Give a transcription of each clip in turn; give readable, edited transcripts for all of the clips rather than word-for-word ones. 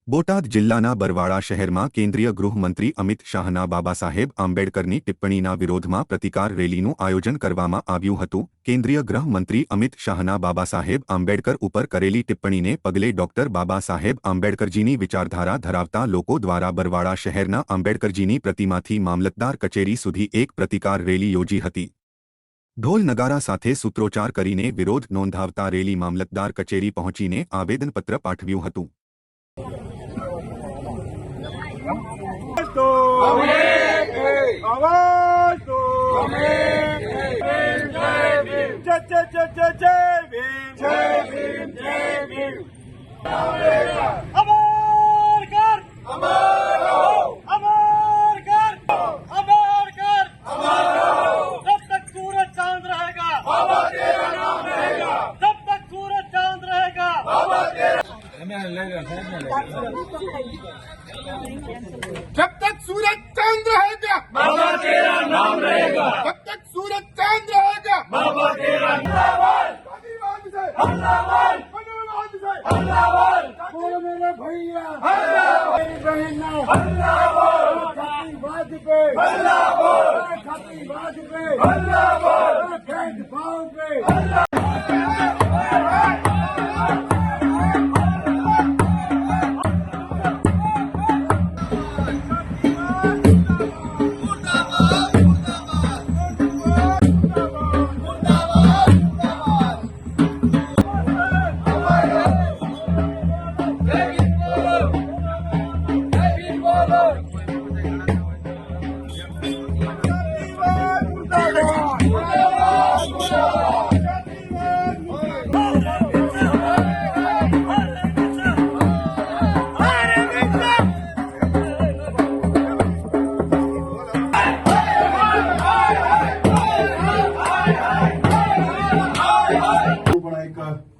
બોટાદ જિલ્લાના બરવાળા શહેરમાં કેન્દ્રીય ગૃહમંત્રી અમિત શાહના બાબા સાહેબ આંબેડકરની ટિપ્પણીના વિરોધમાં પ્રતિકાર રેલીનું આયોજન કરવામાં આવ્યું હતું। કેન્દ્રીય ગૃહમંત્રી અમિત શાહના બાબા સાહેબ આંબેડકર ઉપર કરેલી ટિપ્પણીને પગલે ડોક્ટર બાબા સાહેબ આંબેડકરજીની વિચારધારા ધરાવતા લોકો દ્વારા બરવાળા શહેરના આંબેડકરજીની પ્રતિમાથી મામલતદાર કચેરી સુધી એક પ્રતિકાર રેલી યોજી હતી। ઢોલ નગારા સાથે સૂત્રોચ્ચાર કરીને વિરોધ નોંધાવતા રેલી મામલતદાર કચેરી પહોંચીને આવેદનપત્ર પાઠવ્યું હતું। आवाज दो जय भीम जय भीम अमर कर अमर कर जब तक सूरज चांद रहेगा बाबा तेरा नाम रहेगा, जब तक सूरज चांद रहेगा बाबा तेरा, जब तक सूरज चांद रहेगा बाबा तेरा नाम रहेगा, जब तक सूरज चांद रहेगा बाबा तेरा बोलो मेरे भैया मेरी बहनों छातीबाज पे छातीबाज पे भेदभाव पे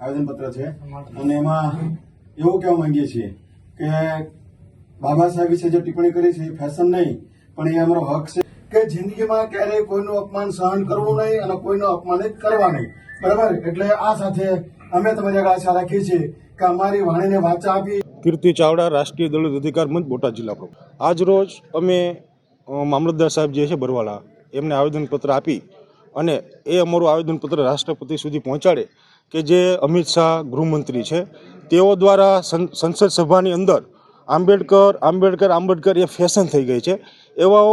આવેદનપત્ર છે અને એમાં એવું કહેવા માંગીએ છીએ કે બાબા સાહેબ વિશે જે ટિપ્પણી કરી છે એ ફેશન નહીં પણ એ અમારો હક છે કે જિંદગીમાં ક્યારેય કોઈનું અપમાન સહન કરવું નહીં અને કોઈનું અપમાનિત કરવા નહીં, બરાબર। એટલે આ સાથે અમે તમારી આગળ આશા રાખીએ છીએ કે અમારી વાણીને વાચા આપી। કીર્તિ ચાવડા, રાષ્ટ્રીય દલિત અધિકાર મંચ, બોટાદ જિલ્લા પ્રમુખ। આજ રોજ અમે મામલતદાર સાહેબ જે છે બરવાળા એમને આવેદનપત્ર આપી અને એ અમારું આવેદનપત્ર રાષ્ટ્રપતિ સુધી પહોંચાડે કે જે અમિત શાહ ગૃહમંત્રી છે તેઓ દ્વારા સંસદ સભાની અંદર આંબેડકર એ ફેશન થઈ ગઈ છે એવા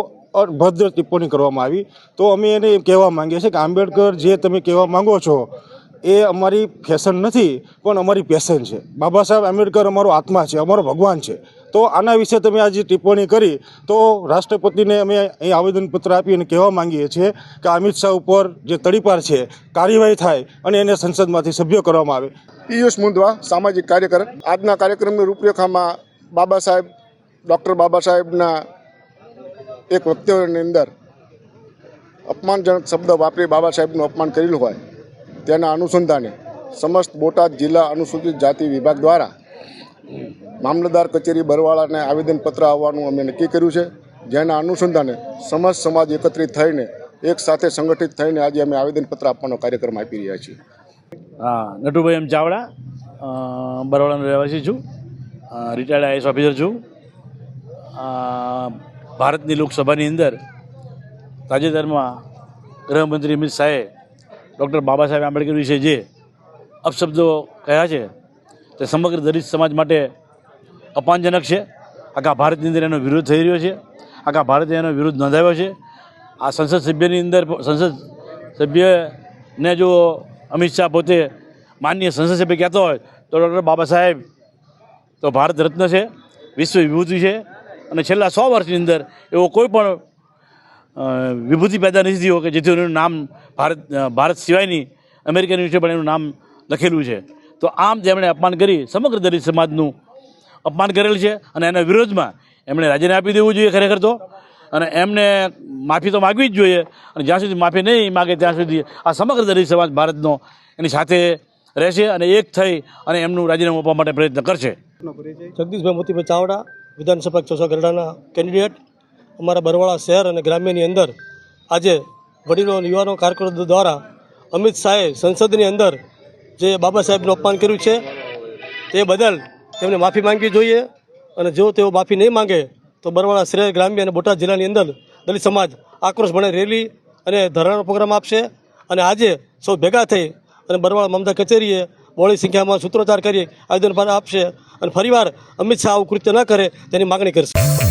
અભદ્ર ટિપ્પણી કરવામાં આવી। તો અમે એને કહેવા માંગીએ છીએ કે આંબેડકર જે તમે કહેવા માંગો છો એ અમારી ફેશન નથી પણ અમારી પેશન છે। બાબા સાહેબ આંબેડકર અમારો આત્મા છે, અમારો ભગવાન છે। તો આના વિશે તમે આજે ટિપ્પણી કરી તો રાષ્ટ્રપતિને અમે અહીં આવેદનપત્ર આપી અને કહેવા માંગીએ છીએ કે અમિત શાહ ઉપર જે તડીપાર છે કાર્યવાહી થાય અને એને સંસદમાંથી સભ્ય કરવામાં આવે। પિયુષ મુંદવા, સામાજિક કાર્યકર। આજના કાર્યક્રમની રૂપરેખામાં બાબા સાહેબ, ડૉક્ટર બાબા સાહેબના એક વક્તવ્યની અંદર અપમાનજનક શબ્દ વાપરી બાબા સાહેબનું અપમાન કરેલું હોય તેના અનુસંધાને સમસ્ત બોટાદ જિલ્લા અનુસૂચિત જાતિ વિભાગ દ્વારા મામલતદાર કચેરી બરવાળાને આવેદનપત્ર આવવાનું અમે નક્કી કર્યું છે, જેના અનુસંધાને સમસ્ત સમાજ એકત્રિત થઈને એક સાથે સંગઠિત થઈને આજે અમે આવેદનપત્ર આપવાનો કાર્યક્રમ આપી રહ્યા છીએ। નટુભાઈ એમ ચાવડા, બરવાળાનો રહેવાસી છું, રિટાયર્ડ આઈએસ ઓફિસર છું। ભારતની લોકસભાની અંદર તાજેતરમાં ગૃહમંત્રી અમિત શાહે ડૉક્ટર બાબા સાહેબ આંબેડકર વિશે જે અપશબ્દો કહ્યા છે તે સમગ્ર દલિત સમાજ માટે અપમાનજનક છે। આખા ભારતની અંદર એનો વિરોધ થઈ રહ્યો છે, આખા ભારતે એનો વિરોધ નોંધાવ્યો છે। આ સંસદ સભ્યની અંદર સંસદ સભ્યને જો અમિત શાહ પોતે માનનીય સંસદ સભ્ય કહેતો હોય તો ડૉક્ટર બાબા સાહેબ તો ભારત રત્ન છે, વિશ્વ વિભૂતિ છે અને છેલ્લા 100 વર્ષની અંદર એવો કોઈ પણ વિભૂતિ પેદા નથી થયો કે જેથી એનું નામ ભારત સિવાયની અમેરિકન યુનિવર્સિટી પણ એનું નામ લખેલું છે। તો આમ તેમણે અપમાન કરી સમગ્ર દલિત સમાજનું અપમાન કરેલ છે અને એના વિરોધમાં એમણે રાજીનામું આપી દેવું જોઈએ ખરેખર તો, અને એમને માફી તો માગવી જ જોઈએ અને જ્યાં સુધી માફી નહીં માગે ત્યાં સુધી આ સમગ્ર દલિત સમાજ ભારતનો એની સાથે રહેશે અને એક થઈ અને એમનું રાજીનામું આપવા માટે પ્રયત્ન કરશે। જગદીશભાઈ મોતીભાઈ ચાવડા, વિધાનસભા ચોસા ગરડાના કેન્ડિડેટ। અમારા બરવાળા શહેર અને ગ્રામ્યની અંદર આજે વડીલો અને યુવાનો કાર્યકરો દ્વારા અમિત શાહે સંસદની અંદર જે બાબા સાહેબનું અપમાન કર્યું છે તે બદલ તેમને માફી માંગવી જોઈએ અને જો તેઓ માફી નહીં માંગે તો બરવાળા શહેર ગ્રામ્ય અને બોટાદ જિલ્લાની અંદર દલિત સમાજ આક્રોશભરે રેલી અને ધરણાનો પ્રોગ્રામ આપશે. અને આજે સૌ ભેગા થઈ અને બરવાળા મમતા કચેરીએ બહોળી સંખ્યામાં સૂત્રોચ્ચાર કરી આવેદનપત્ર આપશે અને ફરીવાર અમિત શાહ આવું કૃત્ય ન કરે તેની માગણી કરશે.